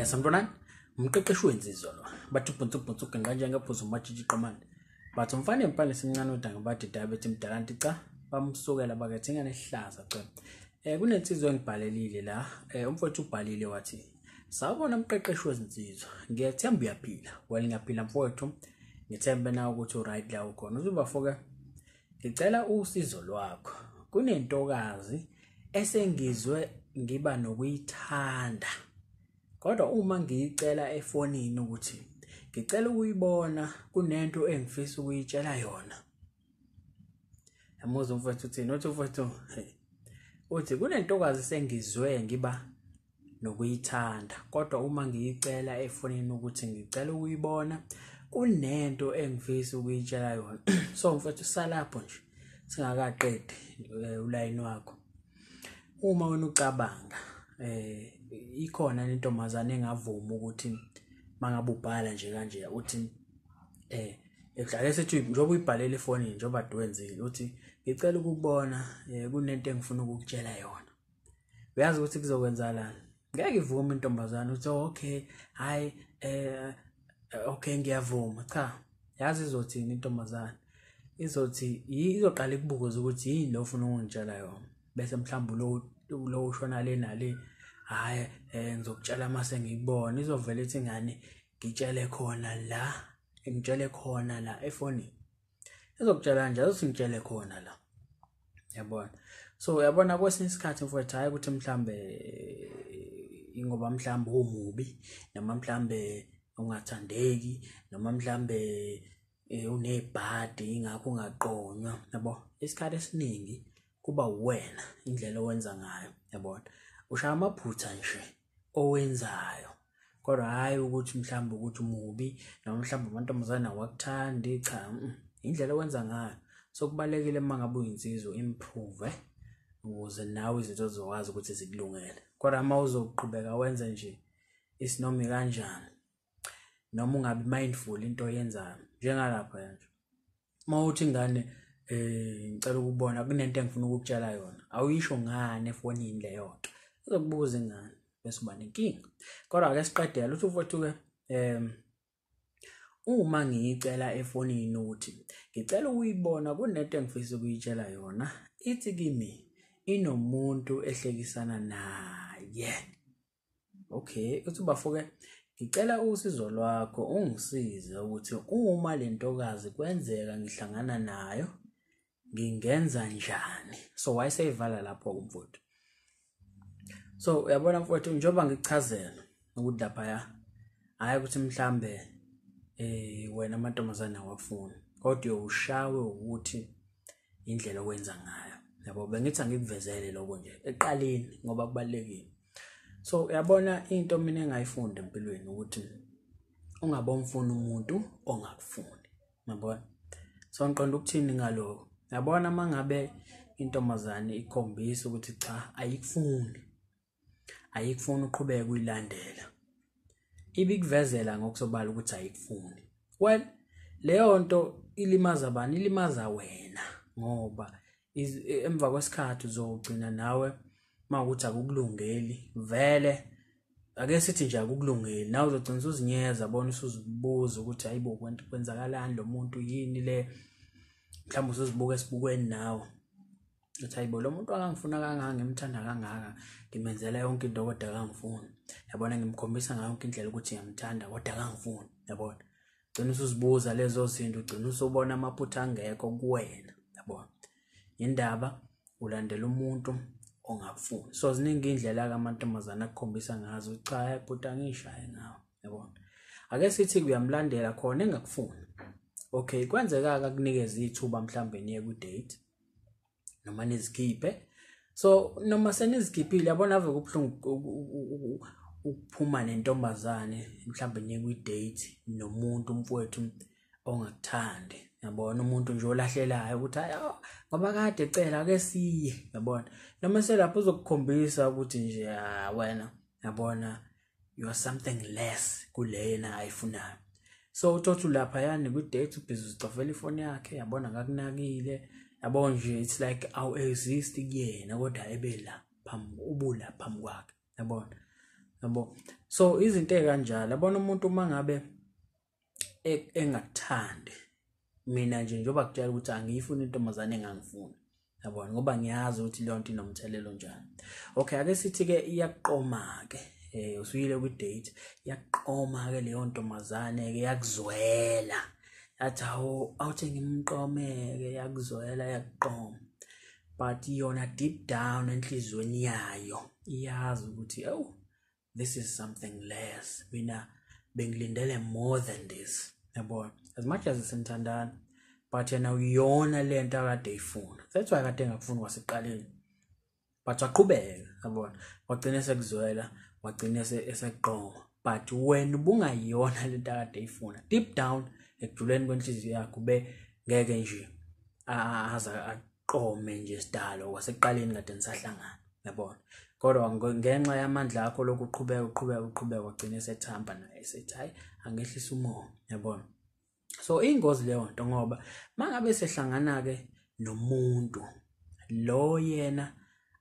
Sambonani umqeqeshi wenzizwa lo bathi ubhuntsubhuntshuke kanje ngaphuza umatshitshi qamane bathi umfana empane simncane udanga bathi diabetes mdala nti cha bamsukela bakethenga nehlaza cha kunensizwe engibhalelile la umfowethu ubhalile wathi sawubona umqeqeshi wezinsizwa ngiyethemba uyaphila ngiyaphila mfowethu ngithembe na ukuthi right la ukhona uzubafoke ngicela usizo lwakho kunentokazi esengizwe ngiba nokuyithanda kodwa uma ngiyicela efonini ukuthi ngicela ukuyibona kunento engifisa ukuyitshela yona yamuza umfowethu uthini uthi umfowethu uthi kunentokazi sengizwe ngiba nokuyithanda kodwa uma ngiyicela efonini ukuthi ngicela ukuyibona kunento engifisa ukuyitshela yona so mfowethu salapho nje singakaqedi ulayini wakho uma wena ucabanga ikhona intombazane engavuma ukuthi mangabe ubhala nje kanje uthi ake sithi njoba uyibhalela efonini njoba dwenzile uthi ngicela ukubona kunento engifuna ukukutshela yona uyazi ukuthi kuzokwenzalana ngeke ivume intombazane uthi okay hayi okay ngiyavuma cha yazi izothini intombazane izothi izoqala ikubuza ukuthi yini lo ufuna ukungitshela yona bese mhlawumbe lo ushona le nale hayi ngizokutshela mase ngibona izovela ethi ngane ngitshele khona la ngitshele khona la efonini izokutshela nje uzongitshele khona la yabona so yabona kwesinye isikhathi mfowethu hayi ukuthi mhlambe ingoba mhlambe umubi noma mhlambe ungathandeki noma mhlambe unebhadi ingakho ungaqonywa yabo isikhathi esiningi kuba wena indlela owenza ngayo yabona ushaya amaphutha nje owenzayo kodwa hayi ukuthi mhlambe ukuthi umubi noma mhlambe amantombazana awakuthandi cha indlela owenza ngayo so kubalekile mangabe uyinsizwa improve ukuze nawe izinto zokwazi ukuthi zikulungele kodwa uma uzoqhubeka wenze nje isinomi kanjani noma ungabi mindful into oyenzayo njengalapha nje mawuthi ingane ngicela ukubona kunento engifuna ukukutshela yona awuyisho ngane efonini leyo nto uzokubuza ingane bese uba nenkinga kodwa ake siqedela uthi ufowethu ke uma ngiyicela efonini uthi ngicela ukuyibona kunento engifisa ukuyitshela yona ithi kimi inomuntu ehlekisana naye okay uthi bafoke ngicela usizo lwakho ungisize ukuthi uma lentokazi kwenzeka ngihlangana nayo ngingenza njani so wayeseyivala lapho umfowethu so uyabona mfowethu njoba ngichazela ukuthi lapha hayi ukuthi mhlambe wena amantombazana awafuni kodwa ushawe ukuthi indlela owenza ngayo yabo bengithi angikuvezele lokho nje eqaleni ngoba kubalekile so uyabona into mina engayifunda empilweni ukuthi ungabe umfuna umuntu ongakufuni yabona so ngiqonda ukuthini ngaloko yabona mangabe intombazane ikhombisa ukuthi cha ayikufuni uqhubeke uyilandela ibikuvezela ngokusobala ukuthi ayikufuni well leyo nto ilimaza bani ilimaza wena ngoba emva kwesikhathi uzogcina nawe mawukuthi akukulungeli vele ake sithi nje akukulungeli nawe uzogcina uzinyeza bona usuzibuza ukuthi hayibo kwenzakalani lo muntu yini le mhlawumbe usuzibuka esibukweni nawe uthi hayibo lo muntu akangifuna kangaka ngimthanda kangaka ngimenzela yonke into kodwa akangifuni yabona ngimkhombisa ngayo yonke indlela ukuthi ngiyamthanda kodwa akangifuni yabona ugcina usuzibuza lezo zinto ugcina usubona amaphutha angekho kuwena yabona indaba ulandela umuntu ongakufuni so ziningi indlela kamantombazana akukhombisa ngazo cha iphutha ngishaye ngawo yabona ake sithi kuyamlandela khona engakufuni okay kwenzeka kunikeza ithuba mhlambe niye ku date noma nizikhiphe so noma senizikhiphile yabona ave kubhlungu ukuphuma nentombazane mhlambe niye ku date nomuntu umfowethu ongakuthandi yabona umuntu nje olahlelayo ukuthi hayi ngoba kade ecela ake siye yabona noma selapho uzokukhombisa ukuthi nje wena yabona you are something less kulena ayifunayo so uthathu lapha yani ku date ubhizi uzicofela ifoni yakhe yabona ngakunakile yabona nje it's like aw exist kuyena kodwa ebela ubula phambi kwakhe yabona yabo. So izinto ezikanjalo yabona umuntu mangabe engathandi mina nje njoba kutshela ukuthi angiyifuni intombazane engangifuni yabona ngoba ngiyazi ukuthi leyo nto inomthelelo njani. Okay, ake sithi ke iyaqoma ke usuyile ku date iyaqoma ke leyo ntombazane ke yakuzwela yathi awuthi ngimqomeke yakuzwela yaqoma, but yona deep down enhlizweni yayo iyazi ukuthi this is something less, mina bengilindele more than this yabona. As much as senthandana but yena uyona lento akade ifuna, that's why kade engakufuni kwasekuqaleni but waqhubeka yabona, wagcina sekuzwela wagcina eseqoma. But when ubungayona lento akade ifuna deep down ekujuleni kwenhliziyo yakho ngeke nje aza aqome nje sidalo kwasekuqaleni kade nisahlangana yabona. Kodwa ngenxa yamandla akho lokuqhubeka wagcina esethamba naye esethi hayi angehlisa umoya yabona. So ingozi leyo nto ngoba mangabe sehlangana ke nomuntu lo yena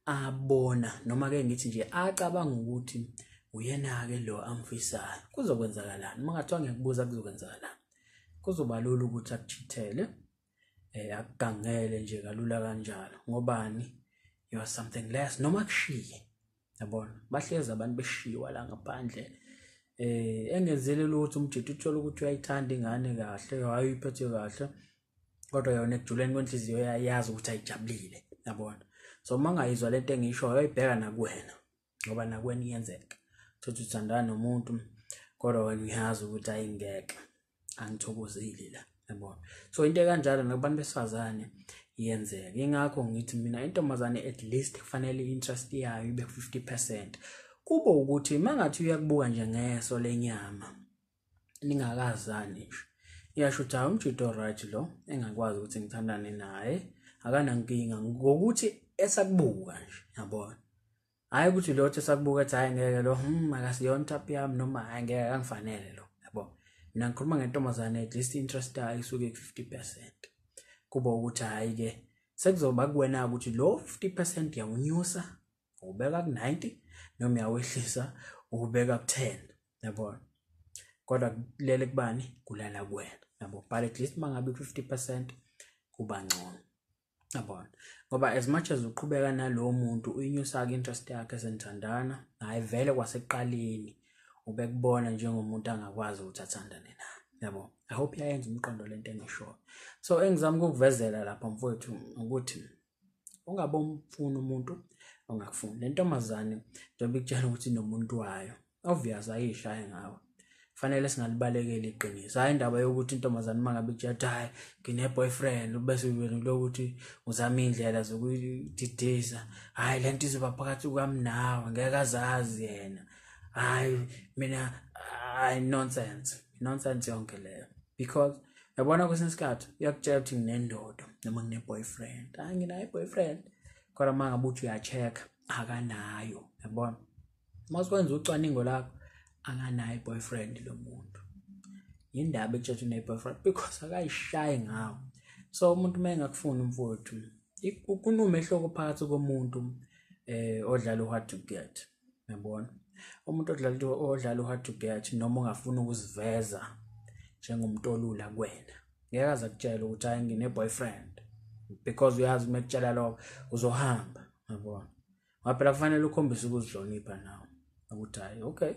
abona noma ke ngithi nje acabanga ukuthi uyena ke lo amfisayo, kuzokwenzakalani? Mangathiwa ngikubuza kuzokwenzakalani? Kuzoba lula ukuthi akuchithele akugangele nje kalula kanjalo. Ngobani? You are something less noma kushiye yabona. Bahlezi abantu beshiwa la ngaphandle engenzele ukuthi umjidi uthola ukuthi uyayithanda ingane kahle, hayi uyiphethe kahle, kodwa yona ekujuleni kwenhliziyo yayazi ukuthi ayijabulile yabona. So mangayizwa lento engisho uyayibheka nakuwena ngoba nakuwena iyenzeka ukuthi uthandana nomuntu kodwa wena uyazi ukuthi ayingeke angithokozile la yabona. So into kanjalo nakubantu besifazane iyenzeka. Ingakho ngithi mina intombazane at least kufanele interest yayo ibe 50%. Kuba ukuthi mangathi uyakubuka nje ngeso lenyama ningakazani nje iyasho ukuthi umjito right lo engakwazi ukuthi ngithandane naye akanankinga ngokuthi esakubuka nje yabona. Hayi ukuthi lo esakubuka ethi hayi ngeke lo akasiyona tap yami noma hayi ngeke angifanele lo yabona. Mina ngikhuluma ngentombazane at least interest yayo isuke ku 50%. Kuba ukuthi hayi ke sekuzoba kuwena ukuthi lo 50% yawunyusa ubeka ku 90 noma uyawehlisa ubeka ku 10 yabona. Kodwa kulele kubani? Kulala kuwena yabo. But at least mangabe 50% kuba ngcono yabona. Ngoba as much as uqhubeka nalowo muntu uyinyusa ke interest yakhe senithandana, hayi vele kwasekuqaleni ubekubona njengomuntu angakwazi ukuthi athandane naye yabo. I hope yayenza umqondo lento engisho. So engizama ukukuvezela lapha mfowethu ukuthi ungabe umfuna umuntu ongakufuni. Le ntombazane njengoba ikutshela ukuthi nomuntu wayo obvious ayishaye ngawe, fanele singalibalekela iqiniso. Hayi indaba yokuthi intombazane mangabe ikutshela hayi ngine boyfriend bese wena lokuthi uzama indlela zokudidisa, hayi lento izoba phakathi kwami nawe ngeke azazi yena, hayi mina hayi nonsense yonke leyo. Because yabona kwesinye isikhathi uyakutshela ukuthi nginendoda noma ngine boyfriend, hayi nginayo boyfriend kodwa mangabe uthi uyacheck akanayo yabona. Masikwenza ucwaningo lakho akanayo boyfriend lo muntu, indaba ekutshela une boyfriend because akayishaye ngawo. So umuntu mengakufuni mfowethu kunomehluko phakathi komuntu odlala hard to get yabona. Umuntu odlala hard to get noma ungafuna ukuziveza njengomuntu olula kuwena ngeke aza kutshela ukuthi hayi ngine boyfriend because uyazi umekutshela lokho uzohamba yabona. Ngaphela kufanele ukhombise ukuzihlonipha nawe ukuthi hayi okay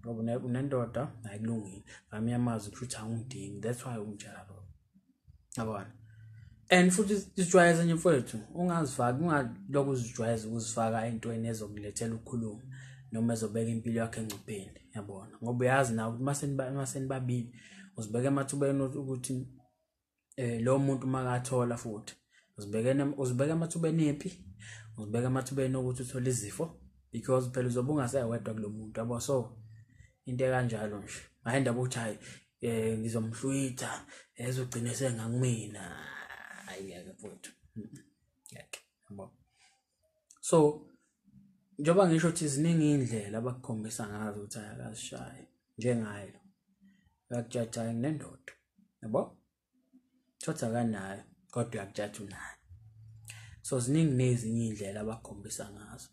ngoba unendoda ayikulungile ngami yamazi ukuthi angidingi, that's why ungitshela lokho yabona. And futhi isijwayeze nje mfowethu ungazifaki ungalokhu uzijwayeza ukuzifaka entweni ezokulethela ukukhuluma noma ezobeka impilo yakhe engcupheni yabona. Ngoba uyazi nawe ukuthi masenibabili uzibeke emathubeni ukuthi lo muntu makathola futhi uzibeke emathubeni empi, uzibeke emathubeni ukuthi uthole izifo because phela uzobe ungasayedwa kulo muntu yabo. So into kanjalo nje hayi indaba ukuthi hayi ngizomhlwitha ezogcina sengangimina, hayi ngeke futhi ngeke yabo. So njoba ngisho ukuthi ziningi indlela abakukhombisa ngazo ukuthi ayakazishaye njengayo uyakuthatha ngendoda yabo thothi kanayo kodwa uyakuthatha unayo. So ziningi nezinye indlela abakukhombisa ngazo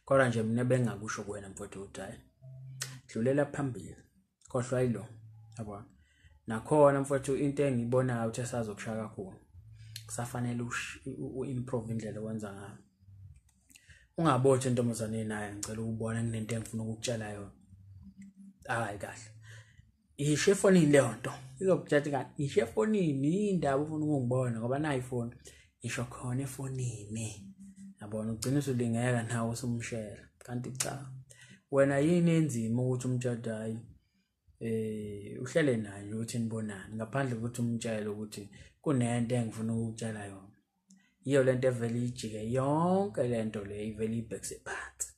kodwa nje mina bengakusho kuwena mfowethu ukuthi hayi dlulela phambili khohlwa yilo yabona nakhona mfowethu into engiyibonayo ukuthi esazokushaya kakhulu kusafanele u-improve indlela owenza ngayo ungabothi intombazane naye ngicela ukubona kunento engifuna ukukutshela yona hayi kahle isho efonini leyo nto izokuthatha kanti isho efonini indaba ufuna ukungibona ngoba nayi iphone isho khona efonini yabona ugcina usulingeka nawe usumshela kanti cha wena yini enzima ukuthi umtshela hayi uhlele naye ukuthi nibonane ngaphandle ukuthi umtshele ukuthi kunento engifuna ukukutshela yona iyo lento evele ijike yonke lento le ivele ibhekise phansi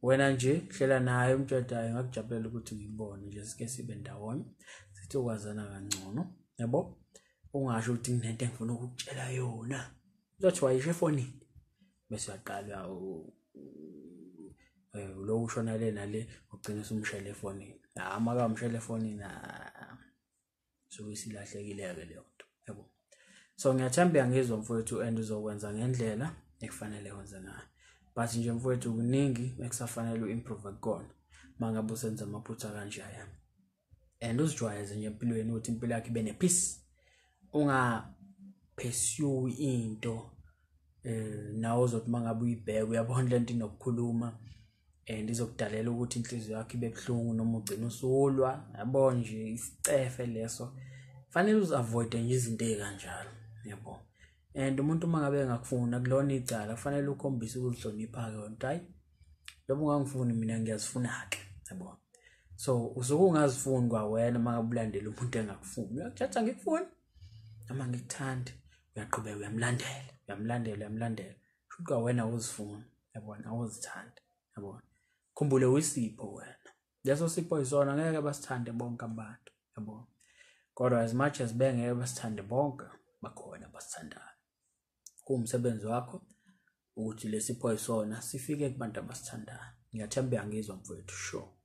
wena nje hlela naye umtshela ngakujabulela ukuthi ngibone nje sike sibe ndawonye sithi ukwazana kangcono yabo ungasho ukuthi kunento engifuna ukukutshela yona uzothi wayisho efonini bese uyaqala lo ushona le nale ugcina usumshela efonini maka umshela efonini so isilahlekile ke leyo nto yabo so ngiyathemba ngizwa mfowethu and uzokwenza ngendlela ekufanele wenze ngayo but nje mfowethu kuningi ekusafanele uimprove kukona mangabe usenza amaphutha kanjaya and uzijwayeze nje empilweni ukuthi impilo yakhe ibe nepeace unga pursue into nawo uzothi mangabe uyibheka uyabona lento inokukhuluma and izokudalela ukuthi inhliziyo yakhe ibe buhlungu noma ugcina usulwa yabo nje isicefe leso fanele uziavoid nje izinto ezikanjalo yabo and umuntu mangabe engakufuna kulona icala kufanele ukhombise ukuhlonipha ke yonke hayi lobo ungangifuni mina ngiyazifuna ke yabo so usuke ungazifuni kwawena mangabe ulandela umuntu engakufuni uyakuthatha ngikufuni noma ngikuthande uyaqhubeka uyamlandela futhi kwawena uzifuna yabona awuzithanda yabona khumbule wisipho wena leso sipho isona ngeke basithande bonke abantu yabona kodwa as much as bengeke basithande bonke bakhona basithandayo kumsebenzi wakho ukuthi lesipho isona sifike kubantu abasithandayo ngiyathemba ngizwa mfowethu sure